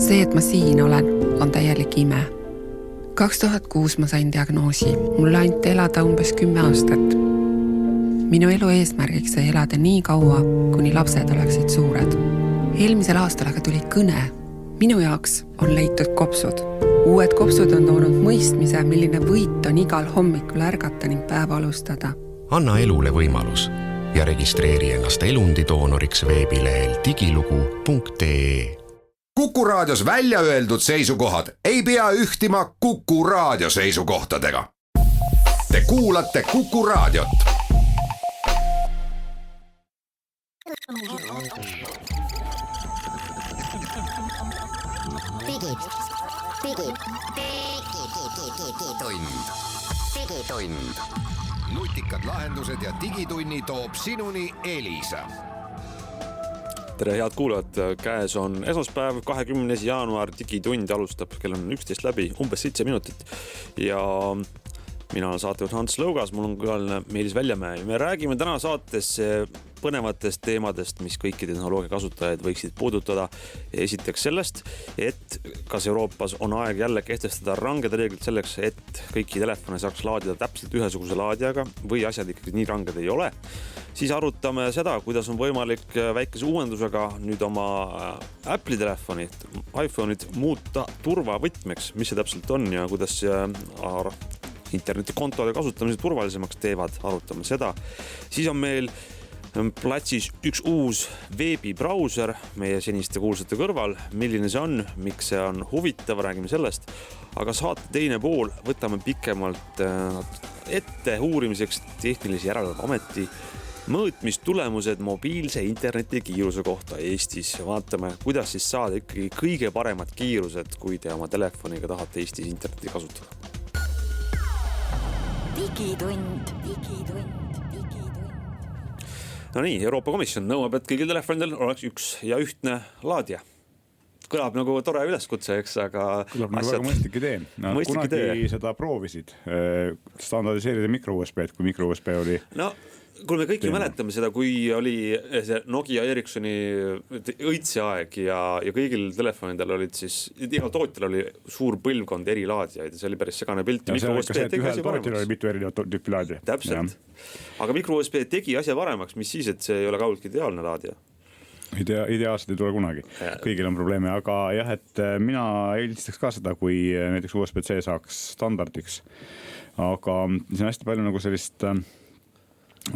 See, et ma siin olen, on täielik ime. 2006 ma sain diagnoosi. Mulle ainult elada umbes 10 aastat. Minu elu eesmärgiks sai elada nii kaua, kuni lapsed oleksid suured. Eelmisel aastal aga tuli kõne. Minu jaoks on leitud kopsud. Uued kopsud on toonud mõistmise, milline võit on igal hommikul ärgata ning päeva alustada. Anna elule võimalus ja registreeri ennast elundidoonoriks veebilehel digilugu.ee. Kuku Raadios välja öeldud seisukohad ei pea ühtima Kuku Raadio seisukohtadega. Te kuulate Kuku Raadiot. Digitund. Nutikad lahendused ja digitunni toob sinuni Elisa. Tere head kuulajad, käes on esmaspäev, 20. jaanuar, digitund alustab, kell on 11 läbi, umbes 7 minutit ja mina olen saatejuht Hans Lõugas, mul on külaline Meelis Väljamäe. Me räägime täna saates põnevatest teemadest, mis kõiki tehnoloogia kasutajaid võiksid puudutada. Esiteks sellest, et kas Euroopas on aeg jälle kehtestada ranged reeglid selleks, et kõiki telefone saaks laadida täpselt ühesuguse laadijaga või asjad ikkagi nii ranged ei ole. Siis arutame seda, kuidas on võimalik väikese uuendusega nüüd oma Apple'i telefonid, iPhone'id muuta turvavõtmeks, mis see täpselt on ja kuidas internetikontode kasutamise turvalisemaks teevad, arutame seda. Siis on meil platsis üks uus veebibrauser meie seniste kuulsate kõrval. Milline see on, miks see on huvitav, räägime sellest. Aga saate teine pool võtame pikemalt ette uurimiseks Tehnilise Järelevalve Ameti mõõtmistulemused mobiilse interneti kiiruse kohta Eestis. Vaatame, kuidas siis saada ikkagi kõige paremad kiirused, kui te oma telefoniga tahate Eestis interneti kasutada. Digitund. No nii, Euroopa Komisjon nõuab, et kõigil telefonidel oleks üks ja ühtne laadija. Kõlab nagu tore üleskutse, eks, aga kõlab nagu väga mõistlik idee. Kunagi seda proovisid standardiseerida micro-USB-d, kui micro-USB oli... No, kui me kõik mäletame seda, kui oli see Nokia Ericssoni õitse aeg ja kõigil telefonidel olid siis, igal tootjal oli suur põlvkond eri laadijaid ja see oli päris segane pilt. Ja see oli ka see, et ühel tootjal oli mitu erinevat tüüpi laadija. Täpselt. Aga micro-USB tegi asja paremaks, mis siis, et see ei ole kaudki ideaalne laadija? Ideaalselt ei tule kunagi. Kõigil on probleeme, aga jah, et mina eelistaks ka seda, kui näiteks USB-C saaks standardiks. Aga see on hästi palju nagu sellist...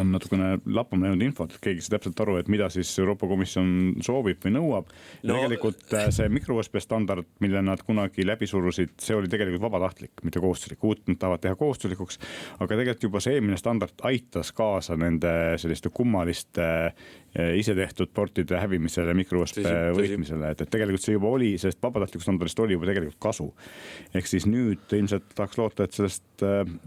on natukene lappama läinud infot, et keegi sai täpselt aru, et mida siis Euroopa Komisjon soovib või nõuab. Ja tegelikult see micro-USB standard, mille nad kunagi läbi surusid, see oli tegelikult vabatahtlik, mitte kohustuslik. Uut nad tahavad teha kohustuslikuks, aga tegelikult juba see eelmine standard aitas kaasa nende selliste kummaliste ise tehtud portide hävimisele, micro-USB võitmisele. Et tegelikult see juba oli, sellest vabatahtlikust standardist oli juba tegelikult kasu. Ehk siis nüüd ilmselt tahaks loota, et sellest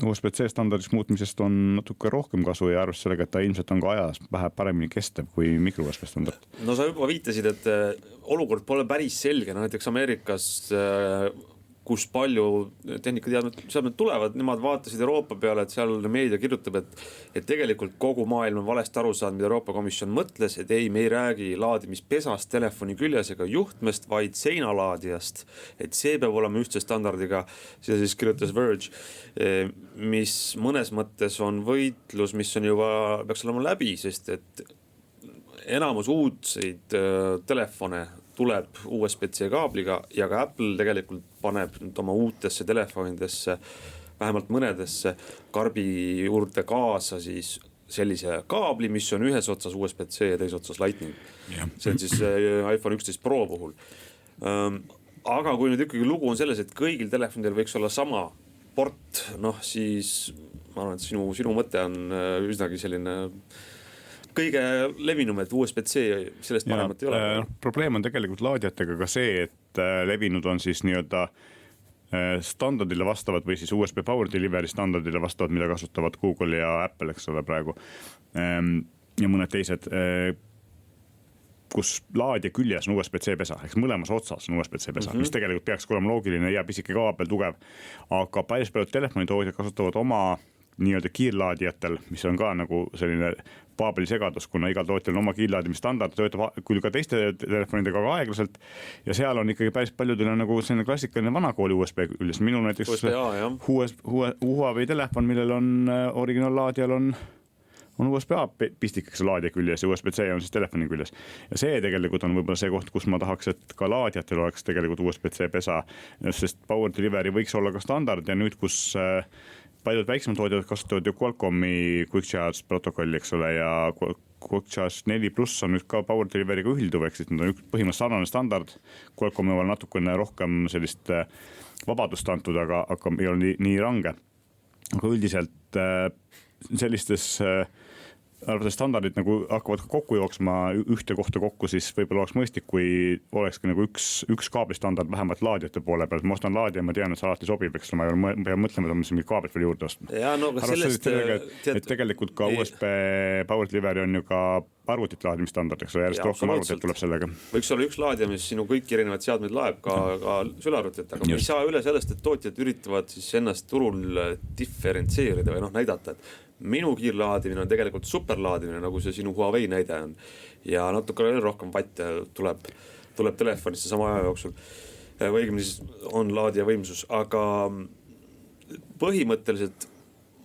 USB-C standardist muutmisest on natuke rohkem kasu ja arvest sellega, et ta ilmselt on ka ajas vähe paremini kestev kui micro-USB standard. No sa juba viitasid, et olukord pole päris selge. No näiteks Ameerikas, kus palju tehnikateadmed tulevad, nemad vaatasid Euroopa peale, et seal meedia kirjutab, et tegelikult kogu maailm on valesti aru saanud, mida Euroopa Komisjon mõtles, et ei, me ei räägi laadimispesast telefoni küljes ega juhtmest, vaid seinalaadijast, et see peab olema ühtse standardiga, seda siis kirjutas Verge, mis mõnes mõttes on võitlus, mis on juba peaks olema läbi, sest et enamus uudseid telefone tuleb USB-C kaabliga ja ka Apple tegelikult paneb oma uutesse telefonidesse, vähemalt mõnedesse karbi juurde kaasa siis sellise kaabli, mis on ühes otsas USB-C ja teises otsas Lightning. See on siis iPhone 11 Pro puhul. Aga kui nüüd ikkagi lugu on selles, et kõigil telefonidel võiks olla sama port, siis ma arvan, et sinu mõte on üsnagi selline kõige levinum, et USB-C sellest paremat ei ole. Probleem on tegelikult laadijatega ka see, et levinud on siis nii-öelda standardile vastavad või siis USB Power Delivery standardile vastavad, mida kasutavad Google ja Apple, eks ole praegu. Ja mõned teised, kus laadija küljes on USB-C pesa, eks mõlemas otsas on USB-C pesa, mis tegelikult peaks olema loogiline ja pisike kaabel tugev. Aga päris paljud telefonitootjad kasutavad oma nii-öelda kiirlaadijatel, mis on ka nagu selline paabeli segadus, kuna igal tootjal on oma kiirlaadimisstandard, töötab küll ka teiste telefonidega ka aeglaselt ja seal on ikkagi päris paljudel on nagu selline klassikaline vanakooli USB küljes. Minul näiteks Huawei telefon, millel on originaallaadijal on USB-A pistikaks laadija küljes ja USB-C on siis telefoni küljes. Ja see tegelikult on võib-olla see koht, kus ma tahaks, et ka laadijatel oleks tegelikult USB-C pesa, sest Power Delivery võiks olla ka standard ja nüüd, kus paljud väiksemad tootjad kasutavad ju Qualcomm'i Quick Charge protokolli, eks ole, ja Quick Charge 4 Plus on nüüd ka Power Delivery'ga ühilduv, ehk siis need on põhimõtteliselt sarnane standard. Qualcomm'i on natukene rohkem sellist vabadust antud, aga ei ole nii range. Aga üldiselt sellistes arvates standardid nagu hakkavad kokku jooksma ühte kohta kokku, siis võib-olla oleks mõistlik, kui olekski nagu üks kaablistandard vähemalt laadijate poole peal. Ma ostan laadija, ma tean, et see alati sobib, eks ma pean mõtlema, et ma kaablit veel juurde ostma. Ja no aga sellest... Et tegelikult ka USB Power Delivery on ju ka arvutit laadimisstandard, eks järjest rohkem arvutit tuleb sellega. Võiks olla üks laadija, mis sinu kõik erinevad seadmeid laeb ka sülearvutit, aga me ei saa üle sellest, et tootjad üritavad siis ennast turul diferentseerida või näidata, et minu kiirlaadimine on tegelikult superlaadimine, nagu see sinu Huawei näide on. Ja natuke rohkem vatte tuleb telefonisse sama aja jooksul. Või õigemini siis on laadija võimsus, aga põhimõtteliselt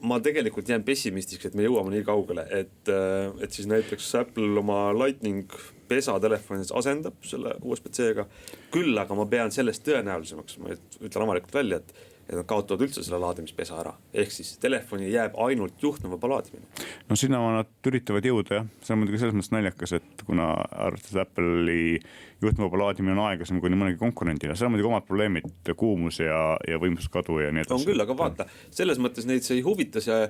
ma tegelikult jään pessimistiks, et me jõuame nii kaugele, et siis näiteks Apple oma Lightning pesa telefonis asendab selle USB-C-ga. Küll aga ma pean sellest tõenäolisemaks, ma ütlen avalikult välja, et nad kaotavad üldse selle laadimispesa ära. Ehk siis telefoni jääb ainult juhtmevaba laadimine. No sinna nad üritavad jõuda, jah. See on muidugi selles mõttes naljakas, et kuna arvates Apple'i juhtmevaba laadimine on aeglasem kui nii mõnegi konkurendile. See on muidugi omad probleemid, kuumus ja võimsuskadu ja nii edasi. On küll, aga vaata, selles mõttes neid see ei huvita see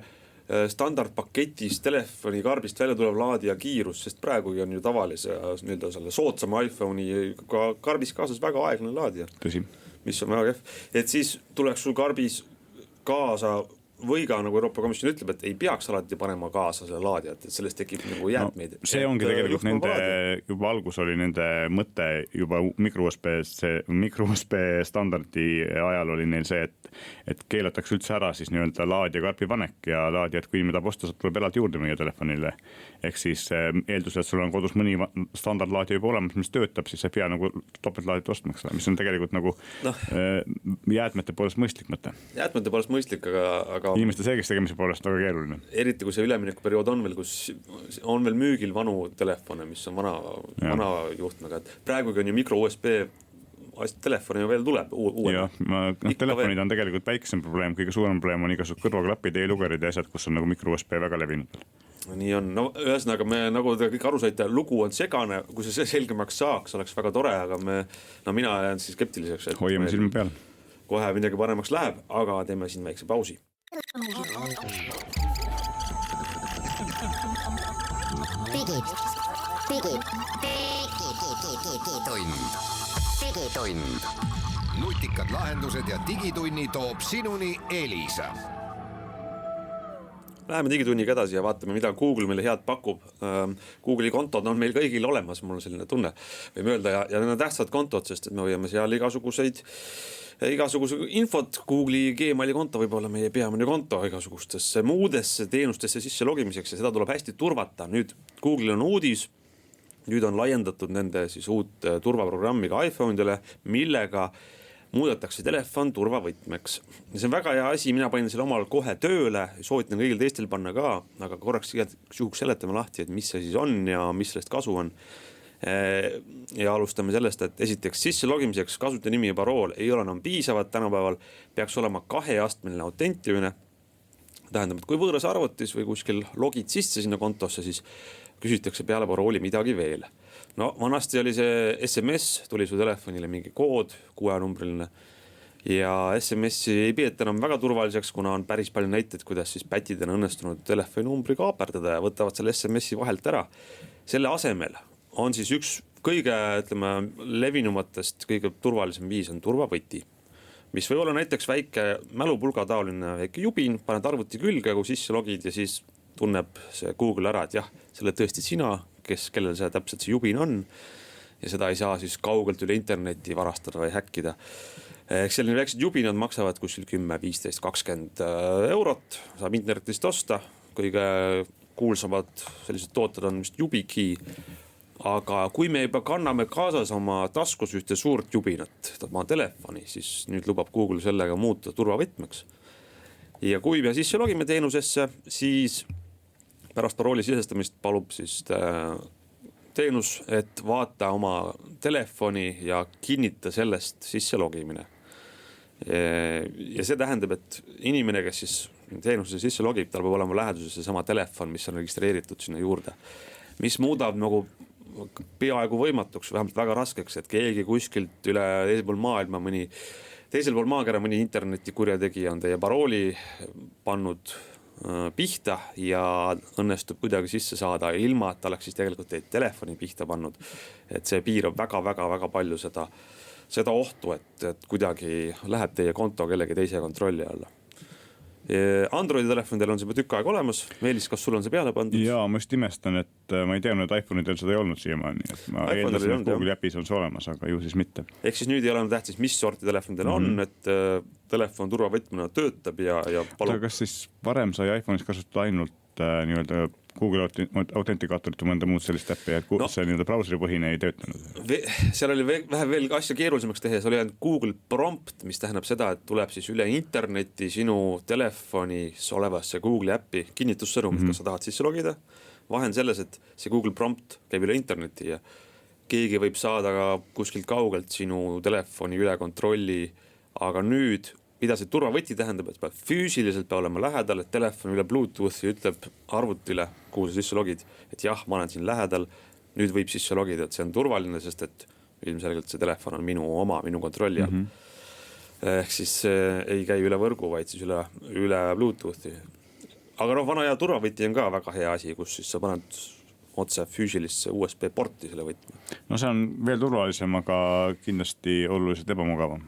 standardpaketis telefoni karbist välja tulev laadija kiirus, sest praegugi on ju tavalise selle soodsama iPhone'i karbis kaasas väga aeglane laadija. Tõsi. Mis on väga kehv, et siis tuleks sul karbis kaasa või ka nagu Euroopa Komisjon ütleb, et ei peaks alati panema kaasa selle laadijat, et sellest tekib nagu jäätmeid. No, see ongi tegelikult nende, juba algus oli nende mõte juba mikro-USB standardi ajal oli neil see, et keelatakse üldse ära siis nii-öelda laadija karbi panek ja laadijad, kui mida posta saab, tuleb eraldi juurde meie telefonile. Ehk siis eeldusel, et sul on kodus mõni standardlaadija juba olemas, mis töötab, siis ei pea nagu topeltlaadijat ostmaks, mis on tegelikult nagu jäätmete poolest mõistlik mõte. Jäätmete poolest mõistlik, aga inimeste selgeks tegemise poolest väga keeruline. Eriti kui see üleminekuperiood on veel, kus on veel müügil vanu telefone, mis on vana juhtmega. Praegugi on ju mikro-USB telefoni ju veel tuleb jah, telefonid on tegelikult väiksem probleem, kõige suurem probleem on igasugused kõrvaklapid, e-lugerid ja asjad, kus on nagu mikro-USB väga levinud. Nii on, no ühesõnaga me nagu te kõik aru saite, lugu on segane, kui see selgemaks saaks, oleks väga tore, aga mina jään siis skeptiliseks. Hoiame silma peal. Kohe midagi paremaks läheb, aga teeme siin väikse pausi. Digitund. Nutikad lahendused ja digitunni toob sinuni Elisa. Läheme digitunniga edasi ja vaatame, mida Google meile head pakub. Google'i kontod on meil kõigil olemas, mul on selline tunne, võime öelda, ja need on tähtsad kontod, sest et me hoiame seal igasuguse infot. Google'i Gmaili konto võib olla meie peamine konto igasugustesse muudesse teenustesse sisse logimiseks ja seda tuleb hästi turvata. Nüüd Google'il on uudis, nüüd on laiendatud nende siis uut turvaprogrammiga iPhone'idele, millega muudetakse telefon turvavõtmeks. See on väga hea asi, mina panin selle omal kohe tööle, soovitan kõigil teistel panna ka, aga korraks juhuks seletame lahti, et mis see siis on ja mis sellest kasu on. Ja alustame sellest, et esiteks sisse logimiseks kasutajanimi ja parool ei ole enam piisavad tänapäeval, peaks olema 2-astmeline autentimine. Tähendab, et kui võõras arvutis või kuskil logid sisse sinna kontosse, siis küsitakse peale parooli midagi veel. No vanasti oli see SMS, tuli su telefonile mingi kood, 6-numbriline ja SMS-i ei peeta enam väga turvaliseks, kuna on päris palju näiteid, kuidas siis pätid on õnnestunud telefoninumbri kaaperdada ja võtavad selle SMS-i vahelt ära. Selle asemel on siis üks kõige levinumatest, kõige turvalisem viis on turvavõti, mis või olla näiteks väike mälupulga taoline väike jubin, paned arvuti külge, kui sisse logid ja siis tunneb see Google ära, et jah, selle tõesti sina, kellel see täpselt see jubin on ja seda ei saa siis kaugelt üle interneti varastada või häkkida. Eks selline väiksed jubinad maksavad kuskil 10, 15, 20 eurot, saab internetist osta. Kõige kuulsamad sellised tooted on vist YubiKey. Aga kui me juba kanname kaasas oma taskus ühte suurt jubinat, oma telefoni, siis nüüd lubab Google sellega muuta turvavõtmeks. Ja kui me sisse logime teenusesse, siis pärast parooli sisestamist palub siis teenus, et vaata oma telefoni ja kinnita sellest sisse logimine. Ja see tähendab, et inimene, kes siis teenuse sisse logib, tal peab olema läheduses see sama telefon, mis on registreeritud sinna juurde. Mis muudab nagu peaaegu võimatuks, vähemalt väga raskeks, et keegi kuskilt üle teisel pool maailma teisel pool maakera mõni interneti kurjategija on teie parooli pannud pihta ja õnnestub kuidagi sisse saada ilma, et ta oleks siis tegelikult teid telefoni pihta pannud. Et see piirab väga palju seda ohtu, et kuidagi läheb teie konto kellegi teise kontrolli alla. Androidi telefonidel on see juba tükk aeg olemas. Meelis, kas sul on see peale pandud? Jaa, ma just imestan, et ma ei teadnud, et iPhone'idel seda ei olnud siiamaani. Ma eeldasin, et Google appis on see olemas, aga ju siis mitte. Ehk siis nüüd ei ole tähtis, mis sorti telefonidel on, et telefon turvavõtmena töötab ja palub. Kas siis varem sai iPhone'is kasutada ainult nii-öelda Google Authenticaatorit või mõnda muud sellist äppi, et see nii-öelda brauseri põhine ei töötanud? Seal oli vähe veel asja keerulisemaks tehes, oli ainult Google Prompt, mis tähendab seda, et tuleb siis üle interneti sinu telefonis olevasse Google äppi kinnitussõnumit, kas sa tahad sisse logida. Vahen selles, et see Google Prompt käib üle interneti ja keegi võib saada ka kuskilt kaugelt sinu telefoni üle kontrolli, aga nüüd mida see turvavõti tähendab, et füüsiliselt peab olema lähedal, et telefon üle Bluetoothi ütleb arvutile, kuhu sa sisse logid, et jah, ma olen siin lähedal, nüüd võib sisse logida, et see on turvaline, sest et ilmselgelt see telefon on minu kontrolli all. Ehk siis ei käi üle võrgu, vaid siis üle Bluetoothi. Aga vana ja turvavõti on ka väga hea asi, kus siis sa paned otse füüsilisse USB porti selle võtme. No see on veel turvalisem, aga kindlasti oluliselt ebamugavam.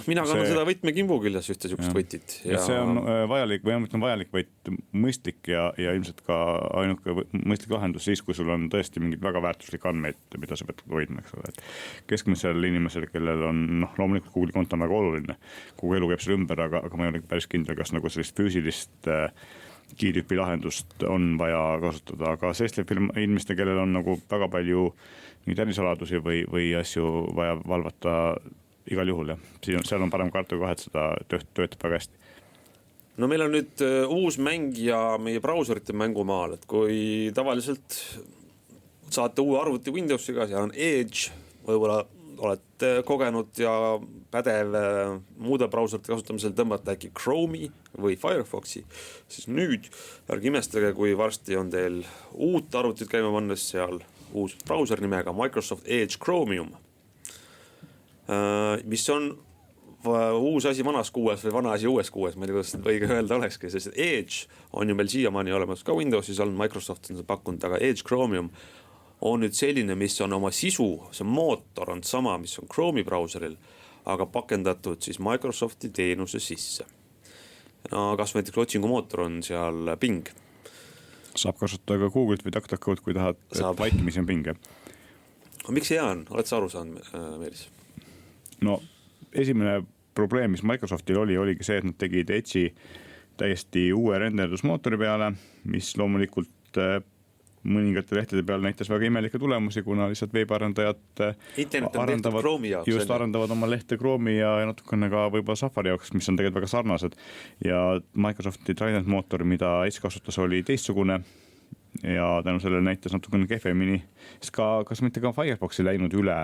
Mina kannan seda võtmekimbu küljes ühte sihukest võtit. Ja see on vajalik, või on vajalik, vaid mõistlik ja ilmselt ka ainuke mõistlik lahendus siis, kui sul on tõesti mingid väga väärtuslik andmeid, mida sa pead hoidma, eks ole. Keskmisel inimesel, kellel on loomulikult Google konto on väga oluline, kogu elu käib seal ümber, aga ma ei ole päris kindel, kas nagu sellist füüsilist kiirtüüpi lahendust on vaja kasutada, aga selliste inimeste, kellel on nagu väga palju ärisaladusi või asju vaja valvata igal juhul. Ja seal on parem kartu kohe, et seda töötab väga hästi. No meil on nüüd uus mäng ja meie brauserite mängumaal, et kui tavaliselt saate uue arvuti Windowsiga, seal on Edge, võib-olla olete kogenud ja pädev muude brauserite kasutamisel tõmmata äkki Chrome'i või Firefoxi, siis nüüd ärge imestage, kui varsti on teil uut arvutit käima pannes seal uus brauser nimega Microsoft Edge Chromium, mis on uus asi vanas kuues või vana asi uues kuues, ma ei tea, kuidas õige öelda olekski, sest Edge on ju meil siiamaani olemas ka Windowsis on, Microsoft on seda pakkunud, aga Edge Chromium on nüüd selline, mis on oma sisu, see mootor on sama, mis on Chrome'i brauseril, aga pakendatud siis Microsofti teenuse sisse. No, kas näiteks otsingumootor on seal Bing. Saab kasutada ka Google'it või DuckDuckGo't, kui tahad, et vaikimisi on Bing. Miks hea on? Oled sa aru saanud, Meelis? No, esimene probleem, mis Microsoftil oligi see, et nad tegid Edge'i täiesti uue renderdusmootori peale, mis loomulikult mõningate lehtede peal näitas väga imelikke tulemusi, kuna lihtsalt veebiarendajad arendavad oma lehte Chrome'i ja natukene ka võib-olla Safari jaoks, mis on tegelikult väga sarnased. Ja Microsofti Trident mootor, mida Edge kasutas, oli teistsugune ja tänu sellele näitas natukene kehvemini. Kas mitte ka Firefoxi läinud üle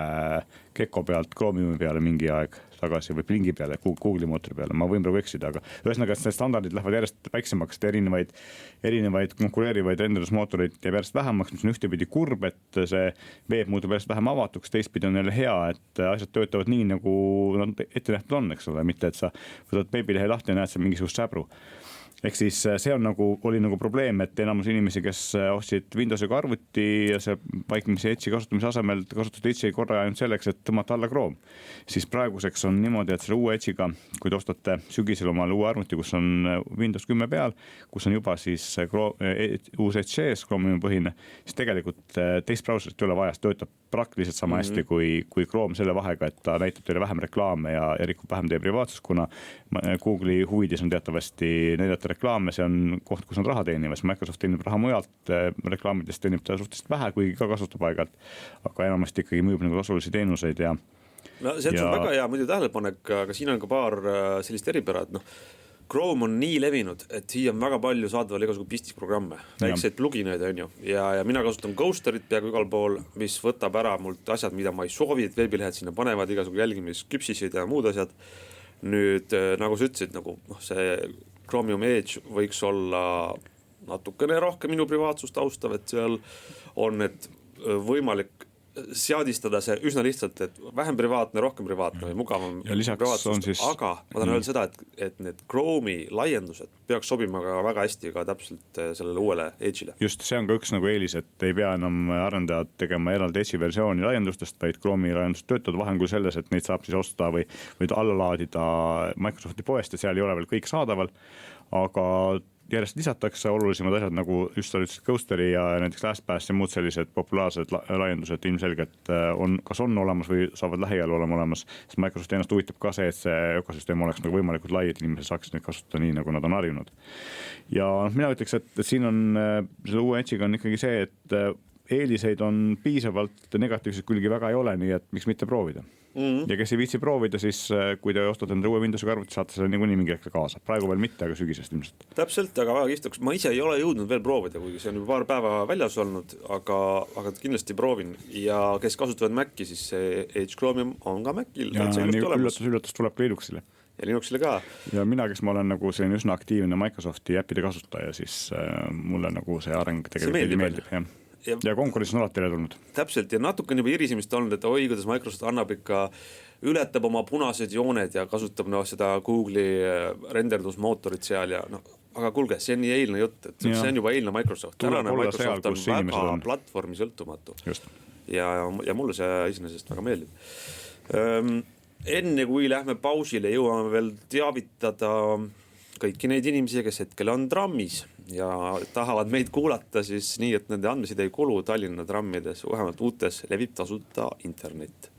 Gecko pealt Chromiumi peale mingi aeg tagasi või Blingi peale, Google'i mootori peale, ma võin praegu eksida, aga ühesõnaga, et standardid lähevad järjest väiksemaks, erinevaid konkureerivaid renderdusmootoreid jääb järjest vähemaks, mis on ühtepidi kurb, et see veeb muutub järjest vähem avatuks, teistpidi on jälle hea, et asjad töötavad nii, nagu nad ette nähtud on, eks ole, mitte et sa võtad veebilehe lahti ja näed seal mingisugust säbru. Ehk siis see on oli probleem, et enamus inimesi, kes ostsid Windowsiga arvuti ja see vaikimisi Edge'i kasutamise asemel kasutavad Edge'i korra ainult selleks, et tõmmata alla Chrome. Siis praeguseks on niimoodi, et selle uue Edge'iga, kui te ostate sügisel omale uue arvuti, kus on Windows 10 peal, kus on juba siis uus Edge ees, Chrome'i põhine, siis tegelikult teist brauserit ei ole vaja, töötab praktiliselt sama hästi kui Chrome selle vahega, et ta näitab teile vähem reklaame ja rikub vähem teie privaatsust, kuna Google'i huvides on teatavasti näidata reklaame, see on koht, kus nad raha teenivad. Microsoft teenib raha mujalt, reklaamidest teenib ta suhteliselt vähe, kuigi ka kasutab aegalt, aga enamasti ikkagi müüb nagu tasulisi teenuseid ja no see on väga hea muidu tähelepanek, aga siin on ka paar sellist eripärad, Chrome on nii levinud, et siia on väga palju saadaval igasugu pistikprogramme, väikseid plugineid on ju, ja mina kasutan Ghosterit peaaegu igal pool, mis võtab ära mult asjad, mida ma ei soovi, et veebilehed sinna panevad, igasugu jälgimisküpsisid ja muud asjad. Nüüd, nagu sa ütlesid, nagu see Chromium Edge võiks olla natukene rohkem minu privaatsust austav, et seal on need võimalik seadistada see üsna lihtsalt, et vähem privaatne, rohkem privaatne või mugavam privaatsust, aga ma tahan öelda seda, et need Chrome'i laiendused peaks sobima ka väga hästi ka täpselt sellele uuele Edge'ile. Just, see on ka üks nagu eelis, et ei pea enam arendajad tegema eraldi Edge'i versiooni laiendustest, vaid Chrome'i laiendust töötavad vahel küll selles, et neid saab siis osta või alla laadida Microsofti poest ja seal ei ole veel kõik saadaval, aga järjest lisatakse olulisemad asjad nagu just olid Ghosteri ja näiteks LastPass ja muud sellised populaarsed laiendused ilmselgelt kas on olemas või saavad lähiajal olema olemas, sest Microsoft ennast huvitab ka see, et see ökosüsteem oleks nagu võimalikult lai, et inimesed saaksid neid kasutada nii, nagu nad on harjunud. Ja mina ütleks, et siin on selle uue Edge'iga on ikkagi see, et eeliseid on piisavalt, negatiivseid külgi väga ei ole, nii et miks mitte proovida. Ja kes ei viitsi proovida, siis kui te ostad enda uue Windowsi arvuti, saate selle niikuinii mingi hetkel kaasa. Praegu veel mitte, aga sügisest ilmselt. Täpselt, aga väga kihvtuks. Ma ise ei ole jõudnud veel proovida, kuigi see on juba paar päeva väljas olnud, aga kindlasti proovin. Ja kes kasutavad Maci, siis see Edge Chromium on ka Macil. Ja üllatus tuleb ka Linuxile. Ja Linuxile ka. Ja mina, kes ma olen nagu selline üsna aktiivne Microsofti äppide kasutaja, siis mulle nagu see areng tegelikult meeldib. Ja konkurents on alati teile tulnud. Täpselt, ja natuke on juba irisimist olnud, et oi, kuidas Microsoft annab ikka, ületab oma punased jooned ja kasutab seda Google'i renderdusmootorit seal ja aga kuulge, see on nii eilne jutt, et see on juba eilne Microsoft. Tänane Microsoft on väga platvormi sõltumatu. Ja mulle see iseenesest väga meeldib. Enne kui lähme pausile, jõuame veel teavitada kõiki neid inimesi, kes hetkel on trammis ja tahavad meid kuulata siis nii, et nende andmesid ei kulu Tallinna trammides, vähemalt uutes levib tasuta internet.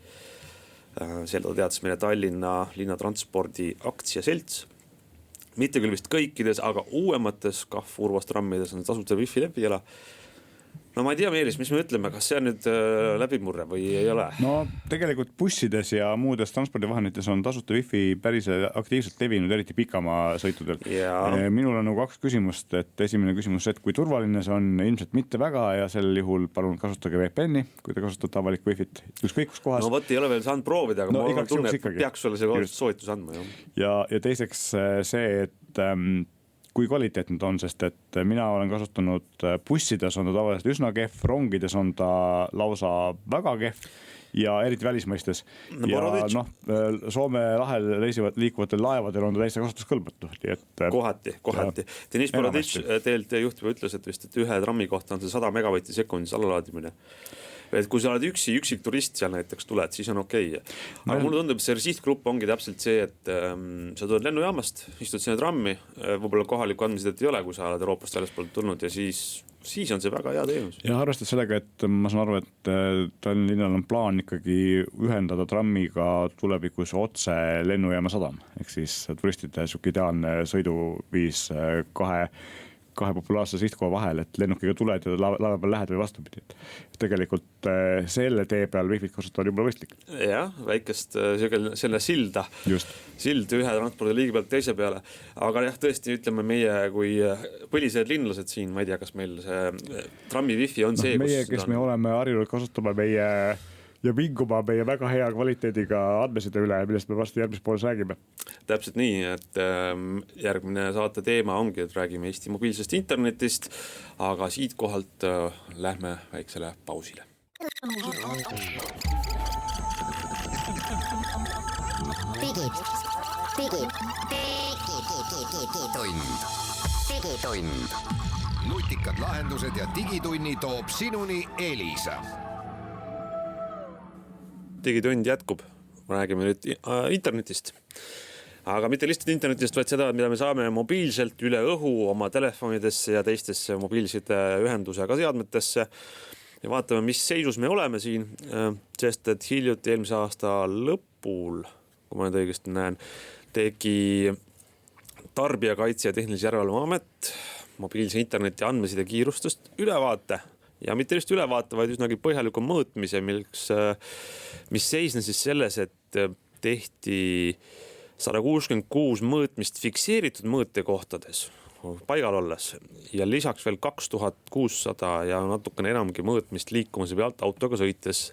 Seda teatas meile Tallinna linnatranspordi aktsiaselts. Mitte küll vist kõikides, aga uuemates KAF Urvas trammides on tasuta wifi läbiela. No ma ei tea, Meelis, mis me ütleme, kas see on nüüd läbimurre või ei ole? No tegelikult bussides ja muudes transpordivahendites on tasuta wifi päris aktiivselt levinud, eriti pikamaa sõitudel. Minul on nagu 2 küsimust, et esimene küsimus, et kui turvaline see on, ilmselt mitte väga ja sel juhul palun kasutage VPN-i, kui te kasutate avalik wifit, ükskõik kus kohas. No võt ei ole veel saanud proovida, aga ma tunne, et peaks sulle see soovitus andma. Ja teiseks see, et kui kvaliteetne ta on, sest et mina olen kasutanud bussides on ta tavaliselt üsna kehv, rongides on ta lausa väga kehv ja eriti välismaistes. Ja Soome lahel liikuvatel laevadel on ta täiesti kasutuskõlbatu. Kohati. Deniss Boroditš TLT juhtiva ütles, et vist, et ühe trammi kohta on see 100 megavatti sekundis allalaadimine. Et kui sa oled üksik turist seal näiteks tuled, siis on okei. Aga mulle tundub, see sihtgrupp ongi täpselt see, et sa tuled lennujaamast, istud sinna trammi, võib-olla kohaliku andmesidet ei ole, kui sa oled Euroopast väljaspool tulnud ja siis on see väga hea teenus. Ja arvestades sellega, et ma saan aru, et Tallinna linnal on plaan ikkagi ühendada trammiga tulevikus otse lennujaama sadam. Ehk siis turistide ideaalne sõiduviis kahe populaarse sihtkoha vahel, et lennukiga tuled ja laeva peal lähed või vastupidi. Tegelikult selle tee peal wifit kasutavad juba võistlik. Jah, väikest selle silda. Sild ühe transpordiliigi pealt teise peale. Aga jah, tõesti ütleme meie kui põlised linlased siin, ma ei tea, kas meil see trammi wifi on see, meie, kes me oleme harjunud kasutama meie ja vinguma meie väga hea kvaliteediga andmeside üle, millest me vastu järgmises pooles räägime. Täpselt nii, et järgmine saate teema ongi, et räägime Eesti mobiilsest internetist, aga siit kohalt lähme väiksele pausile. Digitund. Nutikad lahendused ja digitunni toob sinuni Elisa. Digitund jätkub, räägime nüüd internetist. Aga mitte lihtsalt internetist, vaid seda, mida me saame mobiilselt üle õhu oma telefonidesse ja teistesse mobiilside ühendusega seadmetesse. Ja vaatame, mis seisus me oleme siin, sest et hiljuti eelmise aasta lõpul, kui ma nüüd õigesti näen, tegi Tarbijakaitse ja Tehnilise Järelevalve Amet mobiilse interneti andmeside kiirustest ülevaate ja mitte just ülevaate, vaid üsnagi põhjaliku mõõtmise, mis seisnes siis selles, et tehti 166 mõõtmist fikseeritud mõõtekohtades paigal olles ja lisaks veel 2600 ja natukene enamgi mõõtmist liikumise pealt autoga sõites.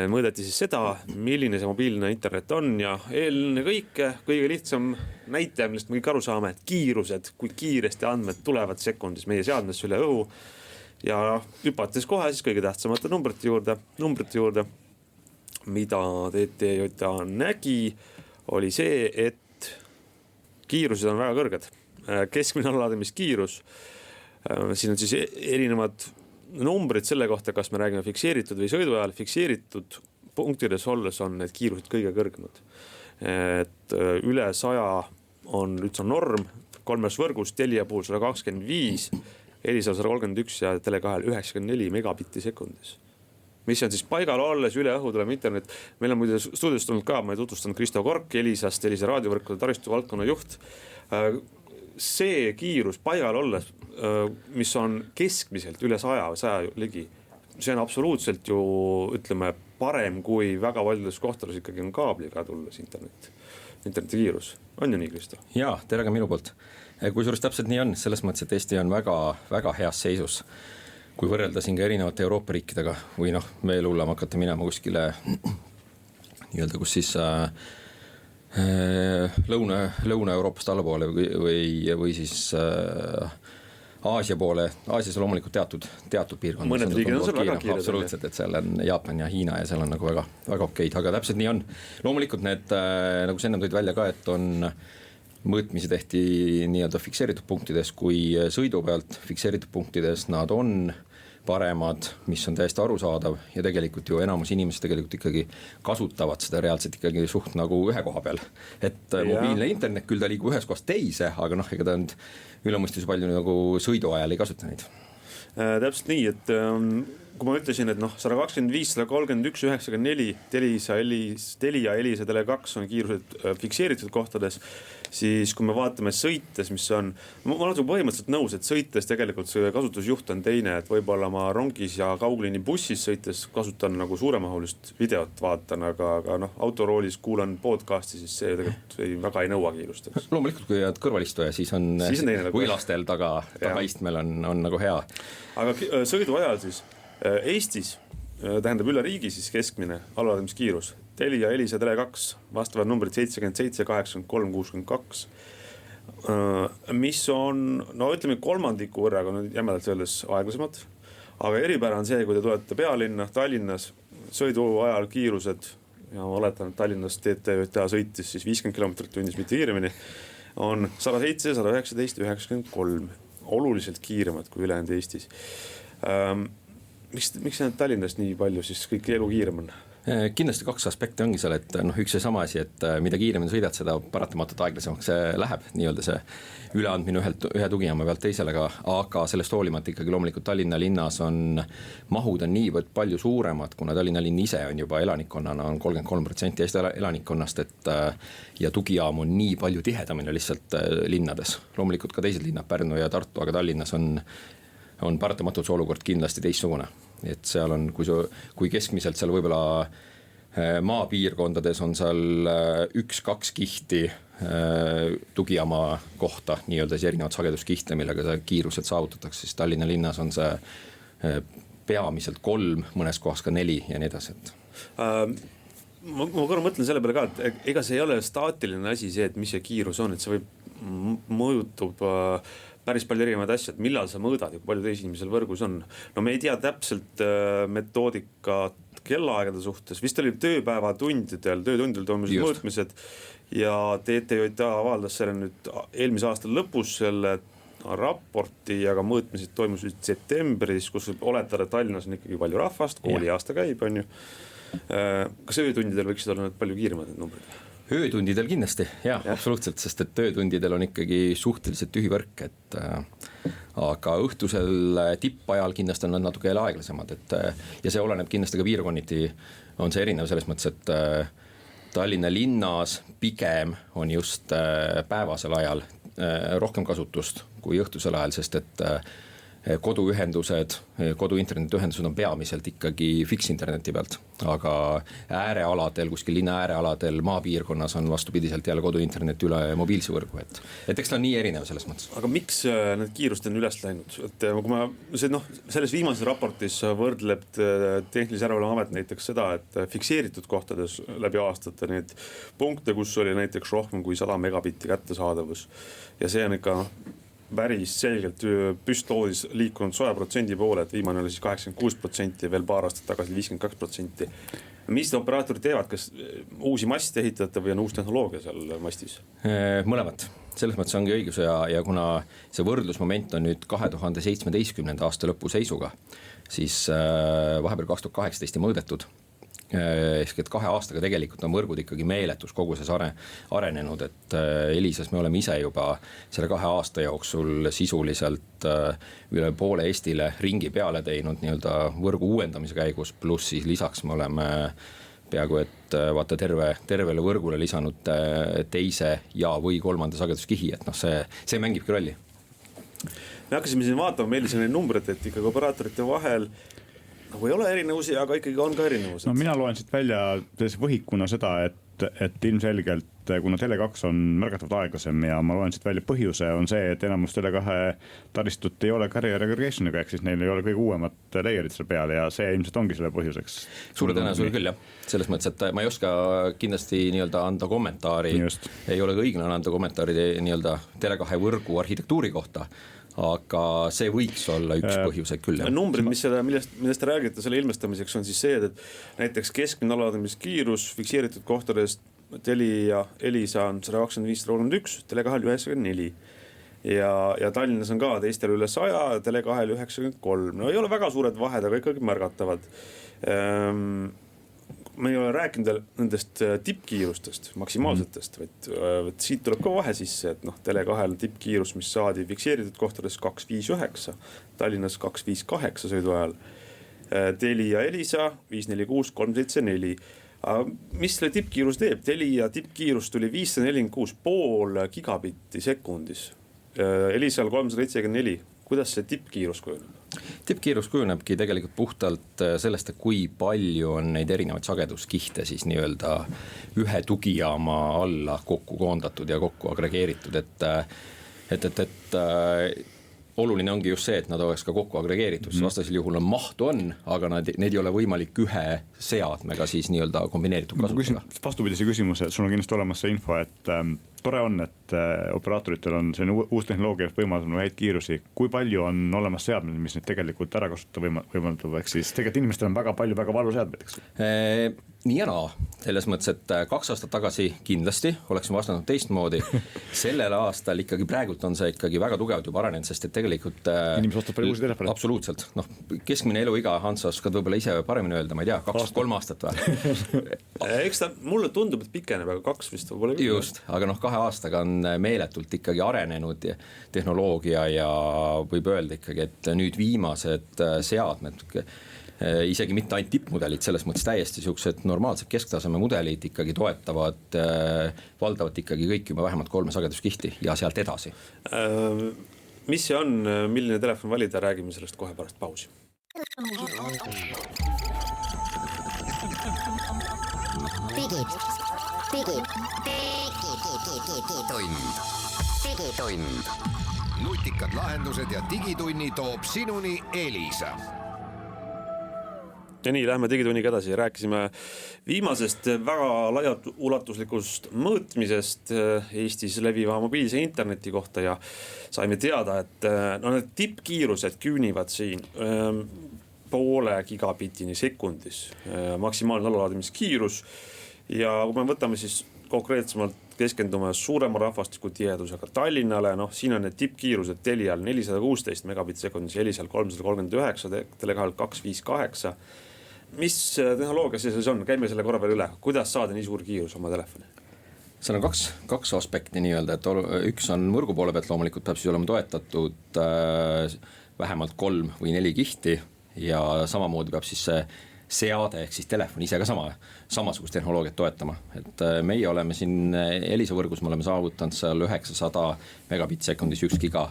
Mõõdeti siis seda, milline see mobiilne internet on ja eelne kõige lihtsam näitaja, millest me kõik aru saame, et kiirused, kui kiiresti andmed tulevad sekundis meie seadmesse üle õhu ja hüpates kohe siis kõige tähtsamate numbrite juurde, mida TTJA nägi, oli see, et kiirused on väga kõrged. Keskmine allalaadimiskiirus, siin on siis erinevad numbrid selle kohta, kas me räägime fikseeritud või sõiduajal. Fikseeritud punktides olles on need kiirused kõige kõrgemad. Et üle 100 on üldse norm, 3 võrgus, Telia puhul 125, Elisal 131 ja Tele2 94 megabitti sekundis. Mis on siis paigal olles üle õhu tuleb internet. Meil on muide stuudios tulnud ka, ma ei tutvustan Kristo Kork Elisast, Elisa raadiovõrkude taristu valdkonna juht. See kiirus paigal olles, mis on keskmiselt üle 100 ligi, see on absoluutselt ju, ütleme, parem kui väga paljudes kohtades ikkagi on kaabliga tulles interneti kiirus. On ju nii, Kristo? Jaa, tere ka minu poolt. Kui suurus täpselt nii on, selles mõttes, et Eesti on väga, väga heas seisus. Kui võrrelda siin ka erinevate Euroopa riikidega või veel hullem hakata minema kuskile nii-öelda, kus siis Lõuna-Euroopast allapoole või siis Aasia poole. Aasias on loomulikult teatud piirkond. Mõned riigid on seal väga kiired. Absoluutselt, et seal on Jaapan ja Hiina ja seal on nagu väga, väga okeid, aga täpselt nii on. Loomulikult need, nagu sa enne tõid välja ka, et on mõõtmisi tehti nii-öelda fikseeritud punktides kui sõidu pealt. Fikseeritud punktides nad on paremad, mis on täiesti arusaadav ja tegelikult ju enamus inimesed tegelikult ikkagi kasutavad seda reaalselt ikkagi suht nagu ühe koha peal. Et mobiilne internet küll ta liigub ühes kohast teise, aga ega ta on üle mõistus palju nagu sõidu ajal ei kasuta neid. Täpselt nii, et kui ma ütlesin, et 125, 131, 94 Telia, Elisa, Tele2 on kiirused fikseeritud kohtades, siis kui me vaatame sõites, mis on, ma olen põhimõtteliselt nõus, et sõites tegelikult see kasutusjuht on teine, et võib-olla ma rongis ja kaugliini bussis sõites kasutan nagu suuremahulist videot vaatan, aga autoroolis kuulan podcasti, siis see tegelikult väga ei nõua kiirust. Loomulikult, kui jääd kõrvalistuja, siis on kui lastel taga istmel on nagu hea. Aga sõidu ajal siis Eestis tähendab üle riigi siis keskmine allalaadimiskiirus. Telia, Elisa, Tele2 vastavad numbrid 77, 83, 62. Mis on, ütleme kolmandiku võrraga on jämedalt öeldes aeglasemad. Aga eripära on see, kui te tulete pealinna, Tallinnas, sõidu ajal kiirused, ja ma oletan, et Tallinnas TTJA sõitis siis 50 km tunnis, mitte kiiremini, on 107, 119, 93. Oluliselt kiiremad kui ülejäänud Eestis. Miks need Tallinnast nii palju siis kõik elu kiirem on? Kindlasti 2 aspekti ongi seal, et üks ja sama asi, et mida kiiremini sõidad, seda paratamatult aeglasemaks see läheb, nii-öelda see üleandmine ühe tugijaama pealt teisele, aga sellest hoolimata ikkagi loomulikult Tallinna linnas on mahud on niivõrd palju suuremad, kuna Tallinna linn ise on juba elanikkonnana on 33% Eesti elanikkonnast, et ja tugijaam on nii palju tihedamini lihtsalt linnades. Loomulikult ka teised linnad, Pärnu ja Tartu, aga Tallinnas on paratamatult see olukord kindlasti teistsugune. Et seal on, kui keskmiselt seal võibolla maapiirkondades on seal 1-2 kihti tugijaama kohta, nii-öelda siis erinevad sageduskihte, millega see kiirused saavutatakse, siis Tallinna linnas on see peamiselt 3, mõnes kohas ka 4 ja nii edasi. Ma korra mõtlen selle peale ka, et ega see ei ole staatiline asi see, et mis see kiirus on, et see võib mõjutub päris palju erinevaid asju, et millal sa mõõdad ja kui palju teisi inimesel võrgus on. Me ei tea täpselt metoodikat kellaaegade suhtes, vist oli töötundidel toimusid mõõtmised ja TTJA avaldas selle nüüd eelmise aasta lõpus selle raporti, aga mõõtmised toimusid septembris, kus oletada, et Tallinnas on ikkagi palju rahvast, kooli aasta käib, on ju. Kas öötundidel võiksid olla palju kiiremad need numbrid? Öötundidel kindlasti, absoluutselt, sest et öötundidel on ikkagi suhteliselt tühi võrk, aga õhtusel tippajal kindlasti on nad natuke aeglasemad, ja see oleneb kindlasti ka piirkonniti, on see erinev selles mõttes, et Tallinna linnas pigem on just päevasel ajal rohkem kasutust kui õhtusel ajal, sest et koduühendused, kodu internetiühendused on peamiselt ikkagi fiksinterneti pealt, aga äärealadel, kuskil linna äärealadel, maapiirkonnas on vastupidiselt jälle koduinternet üle mobiilse võrgu, et eks ta on nii erinev selles mõttes. Aga miks need kiirused on üles läinud? Et kui ma selles viimases raportis võrdleb Tehnilise Järelevalve Amet näiteks seda, et fikseeritud kohtades läbi aastate neid punkte, kus oli näiteks rohkem kui 100 megabitti kättesaadavus ja see on ikka päris selgelt püstloodis liikunud 100% poole, et viimane oli siis 86% ja veel paar aastat tagasi 52%. Mis operaatorid teevad, kas uusi maste ehitate või on uus tehnoloogia seal mastis? Mõlemat, selles mõttes ongi õigus ja kuna see võrdlusmoment on nüüd 2017. aasta lõpu seisuga, siis vahepeal 2018 mõõdetud. Ehk et 2 aastaga tegelikult on võrgud ikkagi meeletus koguses arenenud, et Elisas me oleme ise juba selle 2 aasta jooksul sisuliselt üle poole Eestile ringi peale teinud nii-öelda võrgu uuendamise käigus, pluss siis lisaks me oleme peaaegu et vaata tervele võrgule lisanud teise ja või 3. sageduskihi, et see mängibki rolli. Me hakkasime siin vaatama meile selline numbrid, et ikkagi operaatorite vahel nagu ei ole erinevusi, aga ikkagi on ka erinevused. No mina loen siit välja võhikuna seda, et ilmselgelt kuna Tele2 on märgatavalt aeglasem ja ma loen siit välja põhjuse on see, et enamus Tele2 taristut ei ole carrier aggregationiga, ehk siis neil ei ole kõige uuemat layerit seal peal ja see ilmselt ongi selle põhjuseks. Suure tõenäosusega küll jah, selles mõttes, et ma ei oska kindlasti nii-öelda anda kommentaari, ei ole õiglane anda kommentaari nii-öelda Tele2 võrgu arhitektuuri kohta, aga see võiks olla üks põhjuseid küll. Numbrid, millest te räägite selle ilmestamiseks on siis see, et näiteks keskmine allalaadimiskiirus fikseeritud kohtadest Telia Elisa on 125-131, Tele2 94 ja Tallinnas on ka teistel üle 100, Tele2 93. No ei ole väga suured vahed, aga ikkagi märgatavad. Me ei ole rääkinud nendest tippkiirustest, maksimaalsetest, vaid siit tuleb ka vahe sisse, et Tele2 tippkiirus, mis saadi fikseeritud kohtades 259, Tallinnas 258 sõidu ajal, Telia Elisa 546, 374. Mis selle tippkiirus teeb? Telia tippkiirus tuli 546,5 gigabitti sekundis, Elisal 374. Kuidas see tippkiirus kujuneb? Tippkiirus kujunebki tegelikult puhtalt sellest, et kui palju on neid erinevaid sageduskihte siis nii-öelda ühe tugijaama alla kokku koondatud ja kokku agregeeritud, et oluline ongi just see, et nad oleks ka kokku agregeeritud, vastasel juhul on mahtu on, aga need ei ole võimalik ühe seadmega siis nii-öelda kombineeritud kasutusega. Vastupidise küsimuse, sul on kindlasti olemas see info, et tore on, et operaatoritel on selline uus tehnoloogia võimaldanud häid kiirusi. Kui palju on olemas seadmed, mis neid tegelikult ära kasutada võimaldab, ehk siis tegelikult inimestel on väga palju väga valu seadmeteks? Nii ja naa, selles mõttes, et 2 aastat tagasi kindlasti oleksime vastanud teistmoodi. Sellel aastal ikkagi praegult on see ikkagi väga tugevalt juba arenenud, sest et tegelikult inimesed ostavad palju uusi telefone. Absoluutselt, keskmine eluiga, Hans, oskad võib-olla ise paremini öelda, ma ei tea, 2-3 aastat või? Eks ta mulle tundub, et pikeneb, aga 2 vist võib-olla. Just, aga 2 aastaga on meeletult ikkagi arenenud tehnoloogia ja võib öelda ikkagi, et nüüd viimased seadmed, isegi mitte ainult tippmudelid, selles mõttes täiesti sellised normaalsed kesktaseme mudelid ikkagi toetavad valdavalt ikkagi kõik juba vähemalt 3 sageduskihti ja sealt edasi. Mis see on, milline telefon valida, räägime sellest kohe pärast pausi. Digitund. Nutikad lahendused ja digitunni toob sinuni Elisa. Ja nii, lähme digitunniga edasi. Rääkisime viimasest väga laiaulatuslikust mõõtmisest Eestis leviva mobiilse interneti kohta ja saime teada, et need tippkiirused küünivad siin 0,5 gigabitini sekundis, maksimaalne allalaadimiskiirus. Ja kui me võtame siis konkreetsemalt keskendume suurema rahvastiku tihedusega Tallinnale, siin on need tippkiirused Telial 416 megabit sekundis, Elisal 339, Tele2 258. Mis tehnoloogia see on? Käime selle korra peal üle. Kuidas saada nii suur kiirus oma telefoni? Seal on kaks aspekti nii-öelda, et üks on võrgu poole pealt loomulikult peab siis olema toetatud vähemalt 3 või 4 kihti ja samamoodi peab siis see seade ehk siis telefon ise ka samasugust tehnoloogiat toetama, et meie oleme siin Elisa võrgus, me oleme saavutanud seal 900 megabit-sekundis 1 giga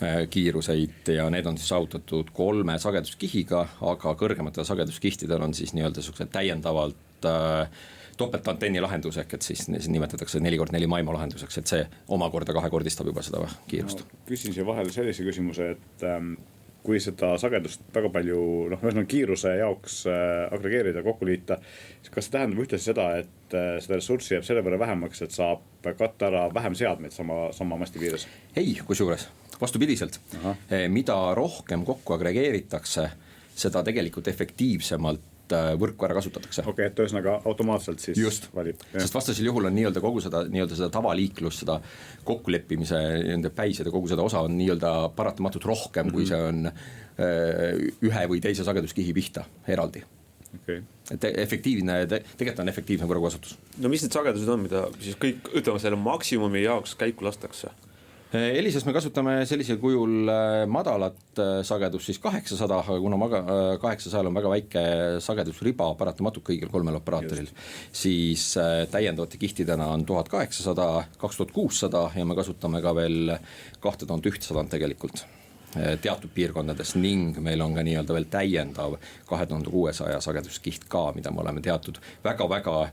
kiiruseid ja need on siis saavutatud 3 sageduskihiga, aga kõrgematel sageduskihtidel on siis nii-öelda sellised täiendavalt topeltantenni lahendus ehk et siis nimetatakse 4x4 MIMO lahenduseks, et see omakorda kahekordistab juba seda kiirust. No, küsin siia vahele sellise küsimuse, et kui seda sagedust väga palju, ühesõnaga kiiruse jaoks agregeerida, kokku liita, siis kas see tähendab ühtlasi seda, et seda ressurssi jääb selle võrra vähemaks, et saab katta ära vähem seadmeid sama masti piires? Ei, kusjuures vastupidiselt. Mida rohkem kokku agregeeritakse, seda tegelikult efektiivsemalt võrku ära kasutatakse. Okei, et ühesõnaga automaatselt siis just, valib. Sest vastasel juhul on nii-öelda kogu seda tavaliiklus, seda kokkuleppimise, nende päised ja kogu seda osa on nii-öelda paratamatult rohkem, kui see on ühe või teise sageduskihi pihta eraldi. Okay. Et tegelikult on efektiivne võrgukasutus. No mis need sagedused on, mida siis kõik, ütleme selle maksimumi jaoks käiku lastakse? Elisas me kasutame sellisel kujul madalat sagedust siis 800, aga kuna 800 on väga väike sagedusriba paratamatult kõigil 3 operaatoril, siis täiendavate kihtidena on 1800, 2600 ja me kasutame ka veel 2100 tegelikult teatud piirkondades ning meil on ka nii-öelda veel täiendav 2600 sageduskiht ka, mida me oleme teatud väga-väga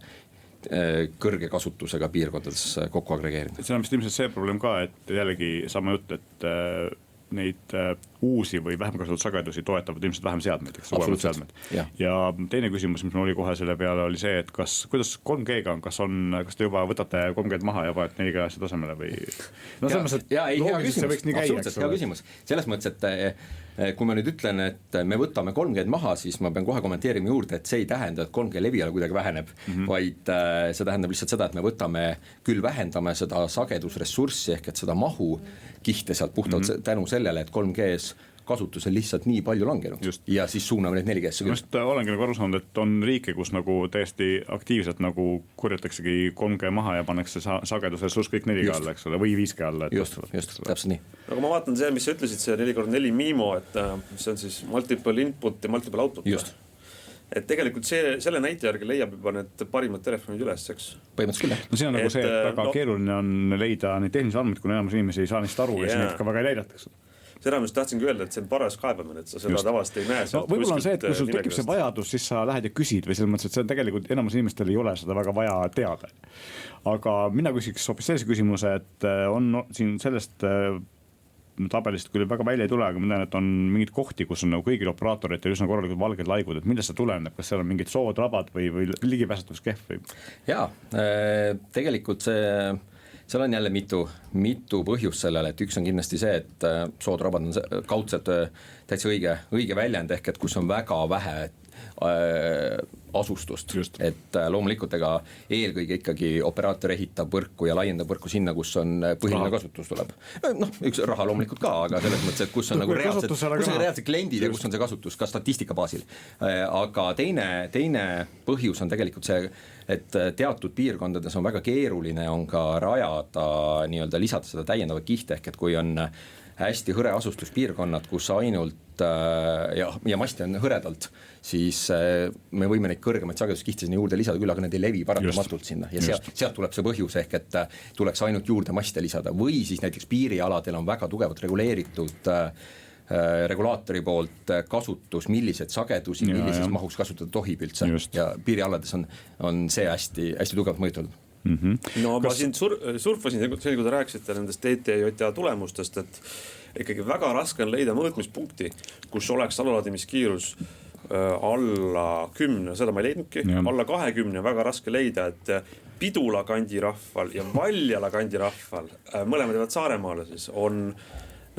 kõrge kasutusega piirkondades kokku agregeerinud. See on vist ilmselt see probleem ka, et jällegi sama jutt, et neid uusi või vähem kasutatud sagedusi toetavad ilmselt vähem seadmeid, uuemad seadmed. Ja teine küsimus, mis mul oli kohe selle peale, oli see, et kuidas 3G-ga on, kas te juba võtate 3G maha ja panete 4G tasemele või? No selles mõttes, et loogiliselt see võiks nii käia. Hea küsimus. Selles mõttes, et kui ma nüüd ütlen, et me võtame 3G maha, siis ma pean kohe kommenteerima juurde, et see ei tähenda, et 3G leviala kuidagi väheneb, vaid see tähendab lihtsalt seda, et me küll vähendame seda sagedusressurssi ehk et seda mahu kihte sealt puhtalt tänu sellele, et 3G-s kasutusel lihtsalt nii palju langenud. Just. Ja siis suuname need 4G-sse küll. Just olengi nagu aru saanud, et on riike, kus nagu täiesti aktiivselt nagu korjataksegi 3G maha ja pannakse sagedusressurss kõik 4G alla, eks ole, või 5G alla. Just, täpselt nii. Aga ma vaatan see, mis sa ütlesid, see 4x4 MIMO, et see on siis multiple input ja multiple output. Just. Et tegelikult selle näite järgi leiab juba need parimad telefonid üles, eks? Põhimõtteliselt küll. No see on nagu see, et väga keeruline on leida neid tehnilisi andmeid, kuna enamus inimesi ei saa neist aru ja siis neid ka väga ei näidatakse. Seda ma just tahtsingi öelda, et see on paras kaebamine, et sa seda tavaliselt ei näe. No, võib-olla on see, et kui sul tekib see vajadus, siis sa lähed ja küsid või selles mõttes, et see on tegelikult enamus inimestel ei ole seda väga vaja teada. Aga mina küsiks hoopis sellise küsimuse, et on siin sellest tabelist küll väga välja ei tule, aga ma tean, et on mingid kohti, kus on nagu kõigil operaatoritel üsna korralikult valged laigud, et millest see tuleneb, kas seal on mingid sood, rabad või ligipääsetavus kehv või? Jaa, tegelikult seal on jälle mitu põhjust sellele, et üks on kindlasti see, et soodrabad on kaudselt täitsa õige väljend ehk et kus on väga vähe asustust. Just. Et loomulikult ega eelkõige ikkagi operaator ehitab võrku ja laiendab võrku sinna, kus on põhiline kasutus tuleb. Üks raha loomulikult ka, aga selles mõttes, et kus on nagu reaalsed kliendid ja kus on see kasutus ka statistika baasil. Aga teine põhjus on tegelikult see, et teatud piirkondades on väga keeruline on ka rajada nii-öelda lisada seda täiendavat kihte ehk et kui on hästi hõre asustuspiirkonnad, kus ainult ja masti on hõredalt, siis me võime neid kõrgemaid sageduskihti sinna juurde lisada küll, aga need ei levi paratamatult sinna ja sealt tuleb see põhjus ehk et tuleks ainult juurde maste lisada või siis näiteks piirialadel on väga tugevalt reguleeritud regulaatori poolt kasutus, millised sagedusi, millises mahus kasutada tohib üldse ja piirialades on see hästi tugevalt mõjutatud. No ma siin surfasin, kui te rääkisite nendest TTJA tulemustest, et ikkagi väga raske on leida mõõtmispunkti, kus oleks allalaadimiskiirus alla 10, seda ma ei leidnudki, alla 20 väga raske leida, et Pidula kandirahval ja Valjala kandirahval, mõlemad jäävad Saaremaale siis, on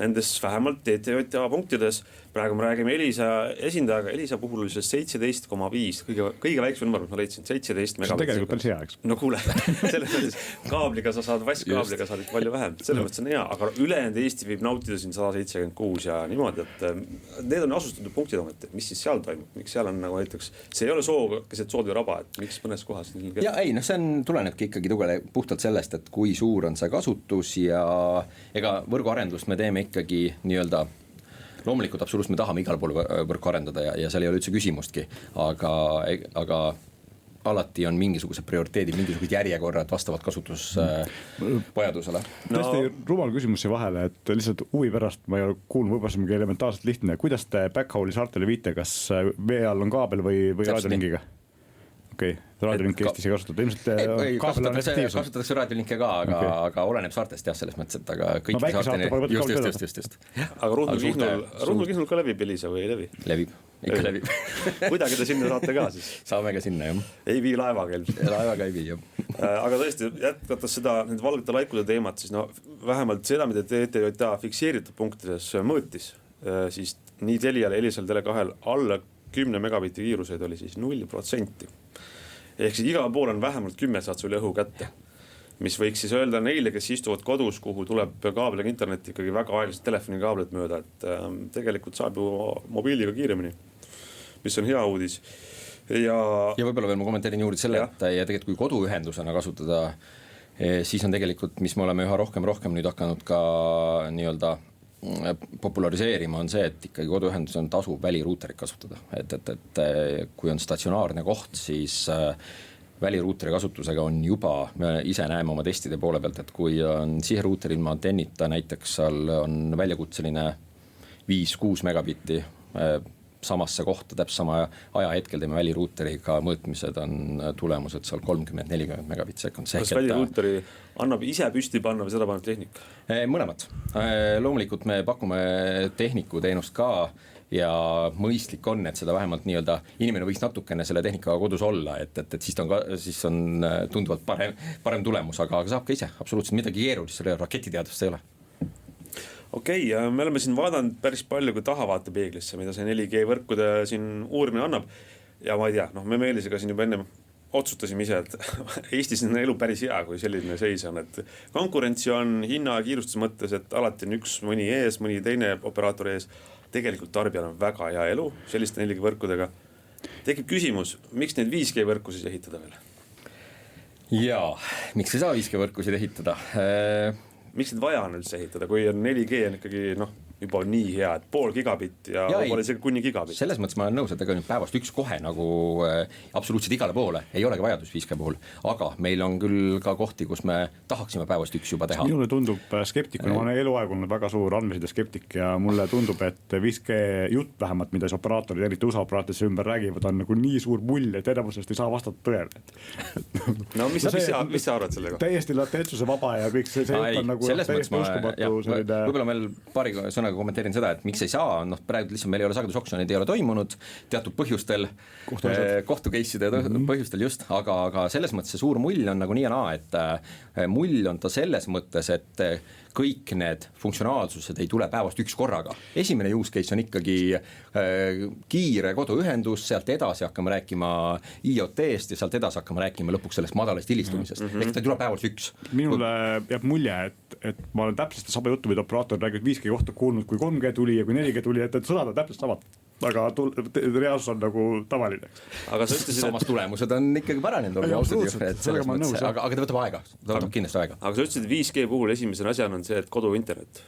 nendes vähemalt TTJA punktides, praegu me räägime Elisa esindajaga, Elisa puhul oli see 17,5, kõige väiksem number, mis ma leidsin, 17 megabit. See on tegelikult päris hea, eks? No kuule, selles mõttes kaabliga sa saad, vaskkaabliga saad palju vähem, selles mõttes on hea, aga ülejäänud Eesti võib nautida siin 176 ja niimoodi, et need on asustatud punktid ometi, mis siis seal toimub, miks seal on nagu näiteks, see ei ole keset sood või raba, et miks mõnes kohas ja ei, see tulenebki ikkagi puhtalt sellest, et kui suur on see kasutus ja ega võrguarendust me teeme ikkagi nii-öelda loomulikult absoluutselt me tahame igal pool võrku arendada ja seal ei ole üldse küsimustki, aga alati on mingisugused prioriteedid, mingisugused järjekorrad vastavalt kasutusvajadusele. Tõesti rumal küsimus siia vahele, et lihtsalt huvi pärast ma ei ole kuulnud, võib-olla see on elementaarselt lihtne. Kuidas te backhaule'i saartele viite, kas vee all on kaabel või raadiolingiga? Okei, raadiolinki Eestis ei kasutata. Kasutatakse raadiolinke ka, aga oleneb saartest jah, selles mõttes, et aga kõik saarte pole just. Aga Ruhnu-Kihnul ka levib Elisa või ei levi? Levib, ikka levib. Kuidagi te sinna saate ka siis? Saame ka sinna, jah. Ei vii laevaga ilmselt. Laevaga ei vii, jah. Aga tõesti, jätkates seda nüüd valgete laikude teemat, siis vähemalt seda, mida TTJA fikseeritud punktides mõõtis, siis nii Telial, Elisal, Tele2 alla 10 megabitti kiiruseid oli siis 0%. Ehk siis igal pool on vähemalt 10 saad sul õhu kätte, mis võiks siis öelda neile, kes istuvad kodus, kuhu tuleb kaabeliga internet ikkagi väga aeglaselt telefonikaablit mööda, et tegelikult saab ju mobiiliga kiiremini, mis on hea uudis. Ja võib-olla veel ma kommenteerin juurde selle, et ja tegelikult kui koduühendusena kasutada, siis on tegelikult, mis me oleme üha rohkem nüüd hakanud ka nii-öelda populariseerima, on see, et ikkagi koduühendus on tasub väliruuterit kasutada, et kui on statsionaarne koht, siis väliruuteri kasutusega on juba, me ise näeme oma testide poole pealt, et kui on siseruuter ilma antennita, näiteks seal on väljakutseline 5-6 megabitti samasse kohta, täpselt sama ajahetkel teeme väliruuteriga mõõtmised, on tulemused seal 30-40 megabitt sekund. Kas väliruuteri annab ise püsti panna või seda paneb tehnik? Mõlemad. Loomulikult me pakume tehniku teenust ka ja mõistlik on, et seda vähemalt nii-öelda inimene võiks natukene selle tehnikaga kodus olla, et siis on tunduvalt parem tulemus, aga saab ka ise, absoluutselt midagi keerulist, selle raketiteadust ei ole. Okei, me oleme siin vaadanud päris palju kui tahavaatepeeglisse, mida see 4G võrkude siin uurimine annab. Ja ma ei tea, me Meelisega siin juba enne otsustasime ise, et Eestis on elu päris hea, kui selline seis on. Et konkurentsi on hinna ja kiirustuse mõttes, et alati on üks mõni ees, mõni teine operaator ees. Tegelikult tarbijal on väga hea elu selliste 4G võrkudega. Tekib küsimus, miks neid 5G võrku siis ehitada veel? Jaa, miks ei saa 5G võrkusid ehitada? Miks need vaja on üldse ehitada, kui on 4G on ikkagi juba nii hea, et pool gigabitt ja võib-olla isegi kuni gigabitt. Selles mõttes ma olen nõus, et ega nüüd päevast üks kohe nagu absoluutselt igale poole ei olegi vajadus 5G puhul, aga meil on küll ka kohti, kus me tahaksime päevast üks juba teha. Minule tundub skeptikuna, ma olen eluaeg olnud väga suur andmeside skeptik ja mulle tundub, et 5G jutt vähemalt, mida operaatorid, eriti USA operaatorid ümber räägivad, on nagu nii suur mull, et enamusest ei saa vastata tõele. No mis sa arvad sellega? Täiesti latentsuse vaba ja kõik see on nagu täiesti uskumatu selline. Võib-olla meil paari sõnaga kommenteerin seda, et miks ei saa, praegu lihtsalt meil ei ole sagedusoksjonid, ei ole toimunud teatud põhjustel, kohtukeisside põhjustel just, aga selles mõttes see suur mull on nagu nii ja naa, et mull on ta selles mõttes, et kõik need funktsionaalsused ei tule päevast üks korraga. Esimene use case on ikkagi kiire koduühendus, sealt edasi hakkame rääkima IoT-st ja sealt edasi hakkame rääkima lõpuks sellest madalast hilistumisest. Ehk ta ei tule päevast üks. Minule jääb mulje, et ma olen täpselt sama juttu, mida operaator räägib 5G kohta kuulnud, kui 3G tuli ja kui 4G tuli, et sõnad on täpselt samad. Aga reaalsus on nagu tavaline. Aga samas tulemused on ikkagi paranenud. Aga ta võtab aega, ta võtab kindlasti aega. Aga sa ütlesid, 5G puhul esimesena asjana on see, et koduinternet.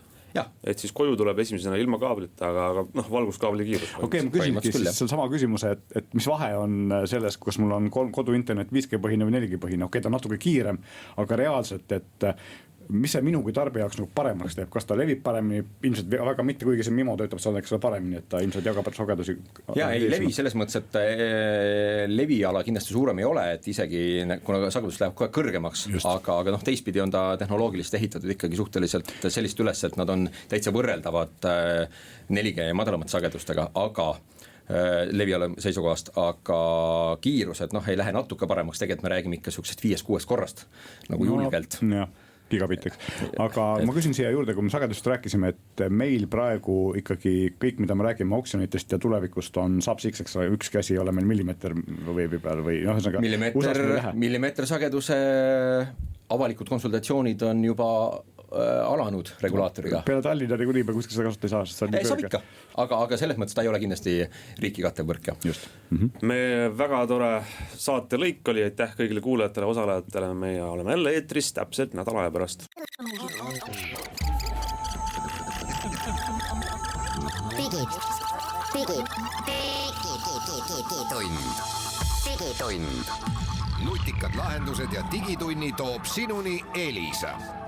Et siis koju tuleb esimesena ilma kaablita, aga valguskaabli kiirus. Okei, ma küsingi siis sama küsimuse, et mis vahe on selles, kus mul on koduinternet 5G põhine või 4G põhine. Okei, ta on natuke kiirem, aga reaalselt, et mis see minu kui tarbija jaoks nagu paremaks teeb, kas ta levib paremini, ilmselt väga mitte, kuigi see MIMO töötab seda paremini, et ta ilmselt jagab sagedusi. Ja ei levi selles mõttes, et leviala kindlasti suurem ei ole, et isegi kuna sagedus läheb kohe kõrgemaks, aga teistpidi on ta tehnoloogiliselt ehitatud ikkagi suhteliselt sellist üles, et nad on täitsa võrreldavad 4G ja madalamate sagedustega, aga leviala seisukohast, aga kiirused ei lähe natuke paremaks, tegelikult me räägime ikka sellisest 5-6 korrast nagu julgelt. Gigabiteks. Aga ma küsin siia juurde, kui me sagedust rääkisime, et meil praegu ikkagi kõik, mida me räägime oksjonitest ja tulevikust on sub-6, eks üks käsi ei ole meil millimeeter veebi peal või millimeeter sageduse avalikud konsultatsioonid on juba alanud regulaatoriga. Peale Tallinna niikuinii me kuskil seda kasutada ei saa. Saab ikka, aga selles mõttes ta ei ole kindlasti riiki kattev võrk. Just. Me väga tore saate lõik oli, aitäh kõigile kuulajatele, osalejatele, me oleme jälle eetris täpselt nädala aja pärast. digitund. nutikad lahendused ja digitunni toob sinuni Elisa